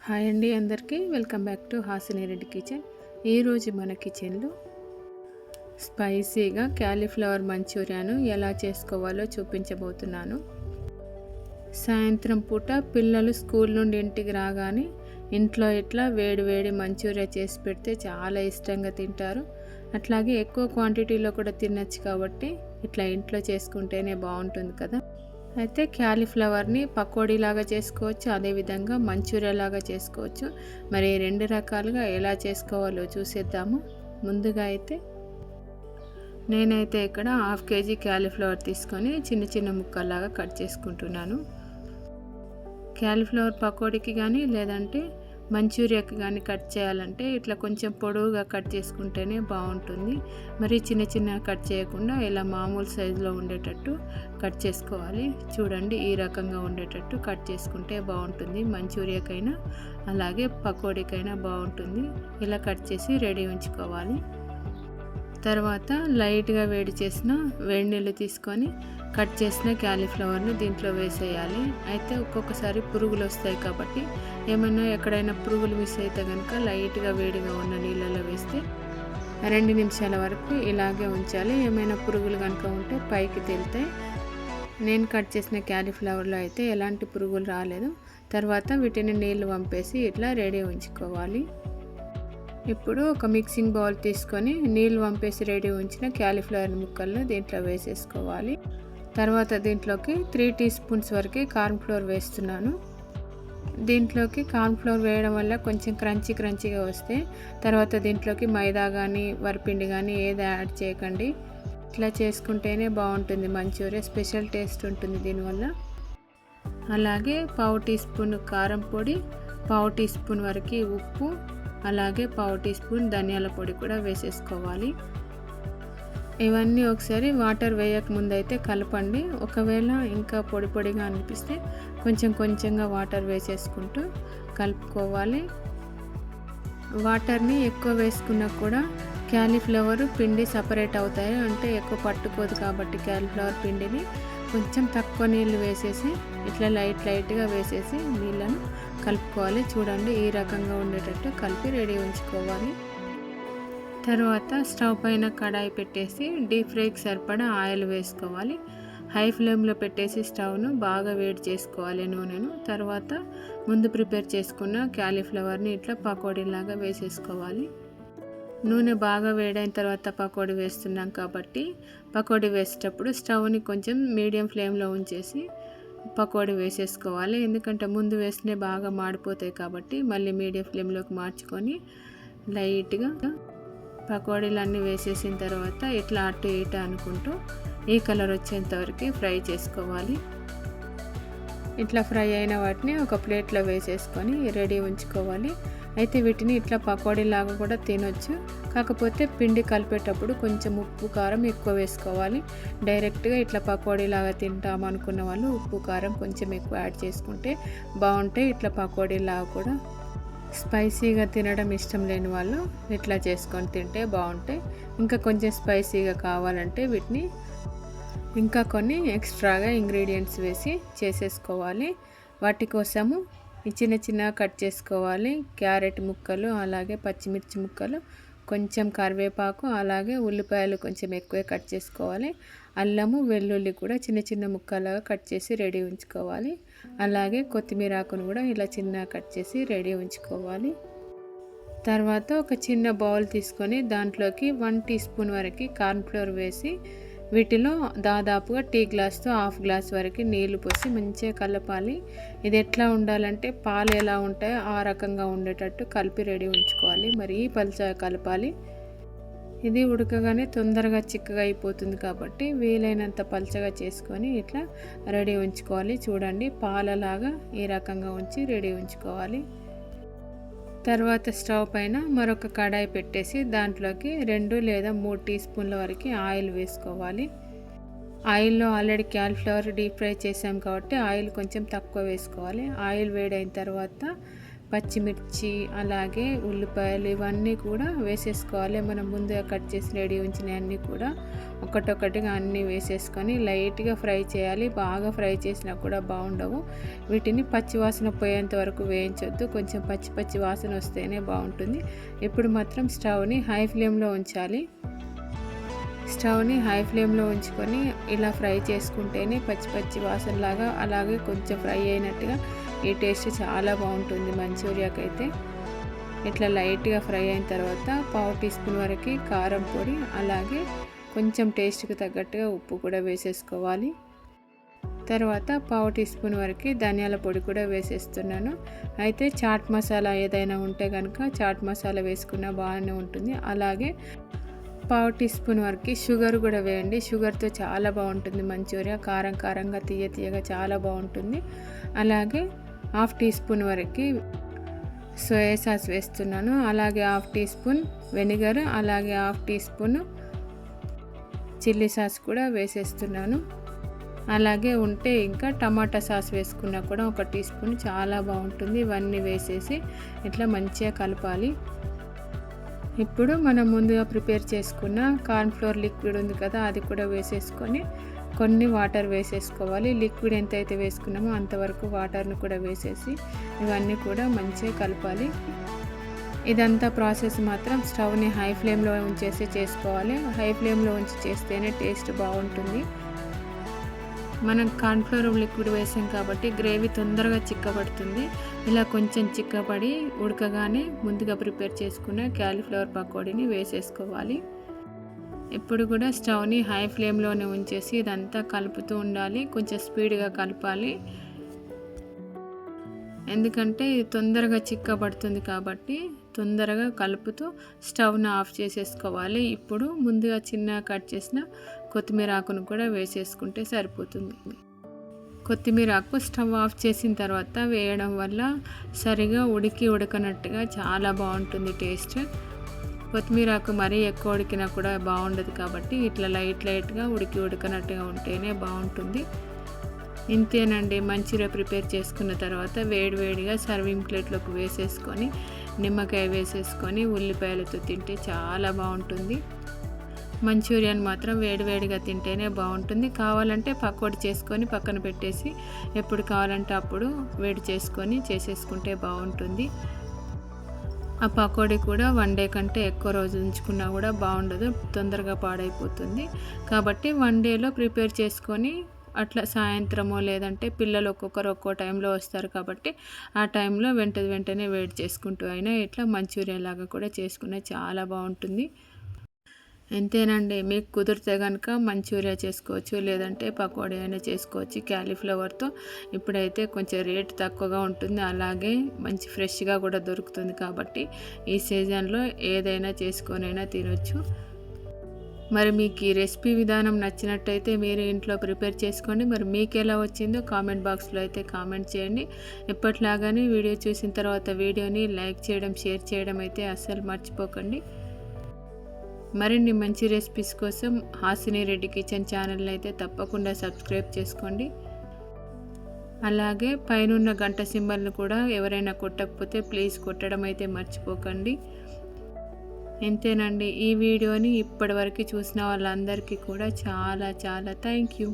Hi అండి అందరికీ welcome back to Hasini Reddy kitchen. ఈరోజు మన కిచెన్లో స్పైసీగా క్యాలీఫ్లవర్ మంచూరియాను ఎలా చేసుకోవాలో చూపించబోతున్నాను. సాయంత్రం పూట పిల్లలు స్కూల్ నుండి ఇంటికి రాగానే ఇంట్లో ఇట్లా వేడి వేడి మంచూరియా చేసి పెడితే చాలా ఇష్టంగా తింటారు. అట్లాగే ఎక్కువ క్వాంటిటీలో కూడా తినచ్చు కాబట్టి ఇట్లా ఇంట్లో చేసుకుంటేనే బాగుంటుంది కదా. అయితే క్యాలీఫ్లవర్ని పకోడీలాగా చేసుకోవచ్చు, అదేవిధంగా మంచూరియా లాగా చేసుకోవచ్చు. మరి రెండు రకాలుగా ఎలా చేసుకోవాలో చూసేద్దాము. ముందుగా అయితే నేనైతే ఇక్కడ 1/2 kg క్యాలీఫ్లవర్ తీసుకొని చిన్న చిన్న ముక్కల్లాగా కట్ చేసుకుంటున్నాను. క్యాలీఫ్లవర్ పకోడీకి కానీ లేదంటే మంచూరియాకి కానీ కట్ చేయాలంటే ఇట్లా కొంచెం పొడవుగా కట్ చేసుకుంటేనే బాగుంటుంది. మరి చిన్న చిన్న కట్ చేయకుండా ఇలా మామూలు సైజులో ఉండేటట్టు కట్ చేసుకోవాలి. చూడండి, ఈ రకంగా ఉండేటట్టు కట్ చేసుకుంటే బాగుంటుంది. మంచూరియాకైనా అలాగే పకోడీకైనా బాగుంటుంది. ఇలా కట్ చేసి రెడీ ఉంచుకోవాలి. తర్వాత లైట్గా వేడి చేసిన వేడి నీళ్ళు తీసుకొని కట్ చేసిన క్యాలీఫ్లవర్ని దీంట్లో వేసేయాలి. అయితే ఒక్కొక్కసారి పురుగులు వస్తాయి కాబట్టి ఏమైనా ఎక్కడైనా పురుగులు మిస్ అయితే కనుక లైట్గా వేడిగా ఉన్న నీళ్ళలో వేస్తే 2 నిమిషాల వరకు ఇలాగే ఉంచాలి. ఏమైనా పురుగులు కనుక ఉంటే పైకి తేలుతాయి. నేను కట్ చేసిన క్యాలీఫ్లవర్లో అయితే ఎలాంటి పురుగులు రాలేదు. తర్వాత వీటిని నీళ్లు వంపేసి ఇట్లా రెడీ ఉంచుకోవాలి. ఇప్పుడు ఒక మిక్సింగ్ బౌల్ తీసుకొని నీళ్ళు వంపేసి రెడీ ఉంచిన క్యాలీఫ్లవర్ ముక్కలను దీంట్లో వేసేసుకోవాలి. తర్వాత దీంట్లోకి 3 టీ స్పూన్స్ వరకు కార్న్ఫ్లోర్ వేస్తున్నాను. దీంట్లోకి కార్న్ఫ్లోర్ వేయడం వల్ల కొంచెం క్రంచీగా వస్తే తర్వాత దీంట్లోకి మైదా కానీ వరిపిండి కానీ ఏది యాడ్ చేయకండి. ఇట్లా చేసుకుంటేనే బాగుంటుంది. మంచూరియా స్పెషల్ టేస్ట్ ఉంటుంది దీనివల్ల. అలాగే 1/2 టీ స్పూన్ కారం పొడి, 1/2 టీ స్పూన్ వరకు ఉప్పు, అలాగే 1/2 టీ స్పూన్ ధనియాల పొడి కూడా వేసేసుకోవాలి. ఇవన్నీ ఒకసారి వాటర్ వేయక ముందైతే కలపండి. ఒకవేళ ఇంకా పొడిగా అనిపిస్తే కొంచెంగా వాటర్ వేసేసుకుంటూ కలుపుకోవాలి. వాటర్ని ఎక్కువ వేసుకున్నా కూడా క్యాలీఫ్లవర్ పిండి సపరేట్ అవుతాయి, అంటే ఎక్కువ పట్టుకోదు. కాబట్టి క్యాలీఫ్లవర్ పిండిని కొంచెం తక్కువ నీళ్ళు వేసేసి ఇట్లా లైట్గా వేసేసి నీళ్ళను కలుపుకోవాలి. చూడండి, ఈ రకంగా ఉండేటట్టు కలిపి రెడీ ఉంచుకోవాలి. తర్వాత స్టవ్ పైన కడాయి పెట్టేసి డీప్ ఫ్రైకి సరిపడా ఆయిల్ వేసుకోవాలి. హై ఫ్లేమ్లో పెట్టేసి స్టవ్ను బాగా వేడి చేసుకోవాలి నూనెను. తర్వాత ముందు ప్రిపేర్ చేసుకున్న క్యాలీఫ్లవర్ని ఇట్లా పకోడీలాగా వేసేసుకోవాలి. నూనె బాగా వేడైన తర్వాత పకోడీ వేస్తున్నాం కాబట్టి పకోడీ వేసేటప్పుడు స్టవ్ని కొంచెం మీడియం ఫ్లేమ్లో ఉంచేసి పకోడీ వేసేసుకోవాలి. ఎందుకంటే ముందు వేస్తేనే బాగా మాడిపోతాయి కాబట్టి మళ్ళీ మీడియం ఫ్లేమ్లోకి మార్చుకొని లైట్గా పకోడీలు అన్నీ వేసేసిన తర్వాత ఇట్లా అటు ఇటు అనుకుంటూ ఈ కలర్ వచ్చేంత వరకు ఫ్రై చేసుకోవాలి. ఇట్లా ఫ్రై అయిన వాటిని ఒక ప్లేట్లో వేసేసుకొని రెడీ ఉంచుకోవాలి. అయితే వీటిని ఇట్లా పకోడీలాగా కూడా తినొచ్చు. కాకపోతే పిండి కలిపేటప్పుడు కొంచెం ఉప్పు కారం ఎక్కువ వేసుకోవాలి. డైరెక్ట్గా ఇట్లా పకోడీలాగా తింటాం అనుకున్న వాళ్ళు ఉప్పు కారం కొంచెం ఎక్కువ యాడ్ చేసుకుంటే బాగుంటాయి. ఇట్లా పకోడీలాగా కూడా స్పైసీగా తినడం ఇష్టం లేని వాళ్ళు ఇట్లా చేసుకొని తింటే బాగుంటాయి. ఇంకా కొంచెం స్పైసీగా కావాలంటే వీటిని ఇంకా కొన్ని ఎక్స్ట్రాగా ఇంగ్రీడియంట్స్ వేసి చేసేసుకోవాలి. వాటి కోసము చిన్న కట్ చేసుకోవాలి. క్యారెట్ ముక్కలు, అలాగే పచ్చిమిర్చి ముక్కలు, కొంచెం కరివేపాకు, అలాగే ఉల్లిపాయలు కొంచెం ఎక్కువే కట్ చేసుకోవాలి. అల్లము వెల్లుల్లి కూడా చిన్న ముక్కలుగా కట్ చేసి రెడీ ఉంచుకోవాలి. అలాగే కొత్తిమీర ఆకును కూడా ఇలా చిన్న కట్ చేసి రెడీ ఉంచుకోవాలి. తర్వాత ఒక చిన్న బౌల్ తీసుకొని దాంట్లోకి 1 టీ స్పూన్ వరకు కార్న్ఫ్లోర్ వేసి వీటిలో దాదాపుగా టీ గ్లాస్తో 1/2 గ్లాస్ వరకు నీళ్లు పోసి మంచిగా కలపాలి. ఇది ఎట్లా ఉండాలంటే పాలు ఎలా ఉంటాయో ఆ రకంగా ఉండేటట్టు కలిపి రెడీ ఉంచుకోవాలి. మరి పలుచగా కలపాలి. ఇది ఉడకగానే తొందరగా చిక్కగా అయిపోతుంది కాబట్టి వీలైనంత పలుచగా చేసుకొని ఇట్లా రెడీ ఉంచుకోవాలి. చూడండి, పాలలాగా ఈ రకంగా ఉంచి రెడీ ఉంచుకోవాలి. తర్వాత స్టవ్ పైన మరొక కడాయి పెట్టేసి దాంట్లోకి 2 లేదా 3 టీ స్పూన్ల వరకు ఆయిల్ వేసుకోవాలి. ఆయిల్లో ఆల్రెడీ క్యాలీఫ్లవర్ డీప్ ఫ్రై చేసాం కాబట్టి ఆయిల్ కొంచెం తక్కువ వేసుకోవాలి. ఆయిల్ వేడైన తర్వాత పచ్చిమిర్చి అలాగే ఉల్లిపాయలు ఇవన్నీ కూడా వేసేసుకోవాలి. మనం ముందుగా కట్ చేసి రెడీ ఉంచినవన్నీ కూడా ఒక్కొక్కటిగా అన్నీ వేసేసుకొని లైట్గా ఫ్రై చేయాలి. బాగా ఫ్రై చేసినా కూడా బాగుండవు. వీటిని పచ్చివాసన పోయేంత వరకు వేయించొద్దు. కొంచెం పచ్చి వాసన వస్తేనే బాగుంటుంది. ఇప్పుడు మాత్రం స్టవ్ని హై ఫ్లేమ్లో ఉంచాలి. స్టవ్ని హై ఫ్లేమ్లో ఉంచుకొని ఇలా ఫ్రై చేసుకుంటేనే పచ్చి వాసనలాగా అలాగే కొంచెం ఫ్రై అయినట్టుగా ఈ టేస్ట్ చాలా బాగుంటుంది మంచూరియాకి అయితే. ఇట్లా లైట్గా ఫ్రై అయిన తర్వాత 1/2 టీ స్పూన్ వరకు కారం పొడి అలాగే కొంచెం టేస్ట్కి తగ్గట్టుగా ఉప్పు కూడా వేసేసుకోవాలి. తర్వాత 1/2 టీ స్పూన్ వరకు ధనియాల పొడి కూడా వేసేస్తున్నాను. అయితే చాట్ మసాలా ఏదైనా ఉంటే కనుక చాట్ మసాలా వేసుకున్నా బాగానే ఉంటుంది. అలాగే 1/2 టీ స్పూన్ వరకు షుగర్ కూడా వేయండి. షుగర్తో చాలా బాగుంటుంది మంచూరియా. కారంగా తీయగా చాలా బాగుంటుంది. అలాగే 1/2 టీ స్పూన్ వరకు సోయా సాస్ వేస్తున్నాను. అలాగే 1/2 టీ స్పూన్ వెనిగర్ అలాగే 1/2 టీ స్పూన్ చిల్లీ సాస్ కూడా వేసేస్తున్నాను. అలాగే ఉంటే ఇంకా టమాటా సాస్ వేసుకున్నా కూడా 1 టీ స్పూన్ చాలా బాగుంటుంది. ఇవన్నీ వేసేసి ఇట్లా మంచిగా కలపాలి. ఇప్పుడు మనం ముందుగా ప్రిపేర్ చేసుకున్న కార్న్ఫ్లోర్ లిక్విడ్ ఉంది కదా, అది కూడా వేసేసుకొని కొన్ని వాటర్ వేసేసుకోవాలి. లిక్విడ్ ఎంతైతే వేసుకున్నామో అంతవరకు వాటర్ను కూడా వేసేసి ఇవన్నీ కూడా మంచిగా కలపాలి. ఇదంతా ప్రాసెస్ మాత్రం స్టవ్ని హై ఫ్లేమ్లో ఉంచేసి చేసుకోవాలి. హై ఫ్లేమ్లో ఉంచి చేస్తేనే టేస్ట్ బాగుంటుంది. మనం కార్న్ఫ్లోర్ లిక్విడ్ వేసాం కాబట్టి గ్రేవీ తొందరగా చిక్కబడుతుంది. ఇలా కొంచెం చిక్కబడి ఉడకగానే ముందుగా ప్రిపేర్ చేసుకున్న క్యాలీఫ్లవర్ పకోడీని వేసేసుకోవాలి. ఇప్పుడు కూడా స్టవ్ని హై ఫ్లేమ్లోనే ఉంచేసి ఇదంతా కలుపుతూ ఉండాలి. కొంచెం స్పీడ్గా కలపాలి, ఎందుకంటే ఇది తొందరగా చిక్కబడుతుంది కాబట్టి తొందరగా కలుపుతూ స్టవ్ను ఆఫ్ చేసేసుకోవాలి. ఇప్పుడు ముందుగా చిన్నగా కట్ చేసిన కొత్తిమీర ఆకును కూడా వేసేసుకుంటే సరిపోతుంది. కొత్తిమీర ఆకు స్టవ్ ఆఫ్ చేసిన తర్వాత వేయడం వల్ల సరిగా ఉడకనట్టుగా చాలా బాగుంటుంది టేస్ట్. కొత్తిమీర ఆకు మరీ ఎక్కువ ఉడికినా కూడా బాగుండదు కాబట్టి ఇట్లా లైట్గా ఉడకనట్టుగా ఉంటేనే బాగుంటుంది. ఇంతేనండి, మంచూరియా ప్రిపేర్ చేసుకున్న తర్వాత వేడివేడిగా సర్వింగ్ ప్లేట్లోకి వేసేసుకొని నిమ్మకాయ వేసేసుకొని ఉల్లిపాయలతో తింటే చాలా బాగుంటుంది. మంచూరియాని మాత్రం వేడివేడిగా తింటేనే బాగుంటుంది. కావాలంటే పకోడీ చేసుకొని పక్కన పెట్టేసి ఎప్పుడు కావాలంటే అప్పుడు వేడి చేసుకొని చేసేసుకుంటే బాగుంటుంది. ఆ పకోడీ కూడా 1 డే కంటే ఎక్కువ రోజు ఉంచుకున్నా కూడా బాగుండదు, తొందరగా పాడైపోతుంది. కాబట్టి 1 డేలో ప్రిపేర్ చేసుకొని అట్లా సాయంత్రమో లేదంటే పిల్లలు ఒక్కొక్కరు ఒక్కో టైంలో వస్తారు కాబట్టి ఆ టైంలో వెంటనే వేడి చేసుకుంటూ అయినా ఇట్లా మంచూరియా లాగా కూడా చేసుకునే చాలా బాగుంటుంది. అంతేనండి, మీకు కుదిరితే కనుక మంచూరియా చేసుకోవచ్చు, లేదంటే పకోడీ అయినా చేసుకోవచ్చు క్యాలీఫ్లవర్తో. ఇప్పుడైతే కొంచెం రేట్ తక్కువగా ఉంటుంది, అలాగే మంచి ఫ్రెష్గా కూడా దొరుకుతుంది కాబట్టి ఈ సీజన్లో ఏదైనా చేసుకొనైనా తినొచ్చు. మరి మీకు ఈ రెసిపీ విధానం నచ్చినట్టయితే మీరు ఇంట్లో ప్రిపేర్ చేసుకోండి. మరి మీకు ఎలా వచ్చిందో కామెంట్ బాక్స్లో అయితే కామెంట్ చేయండి. ఎప్పటిలాగానే వీడియో చూసిన తర్వాత వీడియోని లైక్ చేయడం, షేర్ చేయడం అయితే అస్సలు మర్చిపోకండి. మరిన్ని మంచి రెసిపీస్ కోసం హాసిని రెడ్డి కిచెన్ ఛానల్ని అయితే తప్పకుండా సబ్స్క్రైబ్ చేసుకోండి. అలాగే పైనున్న గంట సింబల్ని కూడా ఎవరైనా కొట్టకపోతే ప్లీజ్ కొట్టడం అయితే మర్చిపోకండి. ఇంతేనండి, ఈ వీడియోని ఇప్పటివరకు చూసిన వాళ్ళందరికీ కూడా చాలా థ్యాంక్ యూ.